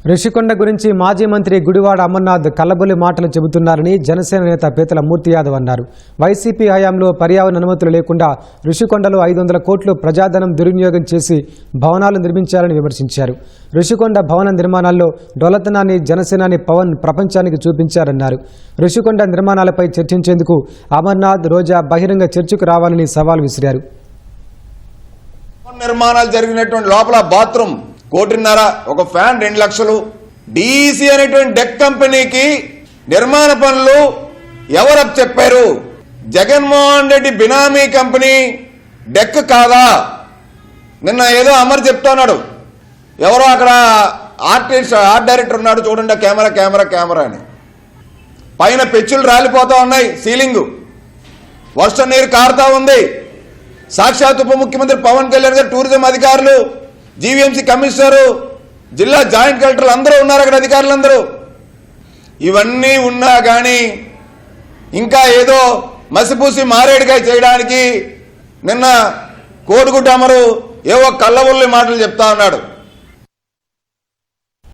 రిషికొండ గురించి మాజీ మంత్రి గుడివాడ అమర్నాథ్ కల్లబొల్లి మాటలు చెబుతున్నారని జనసేన నేత పేతల మూర్తి యాదవ్ అన్నారు. వైసీపీ హయాంలో పర్యావరణ అనుమతులు లేకుండా రిషికొండలో 500 కోట్లు ప్రజాధనం దుర్వినియోగం చేసి భవనాలు నిర్మించారని విమర్శించారు. రిషికొండ భవన నిర్మాణాల్లో డొల్లతనాన్ని జనసేనాని పవన్ ప్రపంచానికి చూపించారన్నారు. రిషికొండ నిర్మాణాలపై చర్చించేందుకు అమర్నాథ్, రోజా బహిరంగ చర్చకు రావాలని సవాల్ విసిరారు. నిర్మాణాలు జరిగినటువంటి లోపల బాత్రూమ్ 1.5 కోటి, ఒక ఫ్యాన్ 2 లక్షలు. డీసీ అనేటువంటి డెక్ కంపెనీకి నిర్మాణ పనులు ఎవరు చెప్పారు? జగన్మోహన్ రెడ్డి బినామీ కంపెనీ డెక్ కాదా? నిన్న ఏదో అమర్ చెప్తున్నాడు, ఎవరో అక్కడ ఆర్ట్ డైరెక్టర్ ఉన్నాడు, చూడండి కెమెరా కెమెరా కెమెరా అని. పైన పెచ్చులు రాలిపోతా ఉన్నాయి, సీలింగ్ వర్షం నీరు కారుతా ఉంది. సాక్షాత్ ఉప ముఖ్యమంత్రి పవన్ కళ్యాణ్ గారు, టూరిజం అధికారులు, జీవీఎంసీ కమిషనరు, జిల్లా జాయింట్ కలెక్టర్లు అందరూ ఉన్నారు అక్కడ, అధికారులందరూ. ఇవన్నీ ఉన్నా కానీ ఇంకా ఏదో మసిపూసి మారేడుకాయ చేయడానికి నిన్న కోడిగుడ్డ అమరు ఏవో కల్లబొల్లి మాటలు చెప్తా ఉన్నాడు.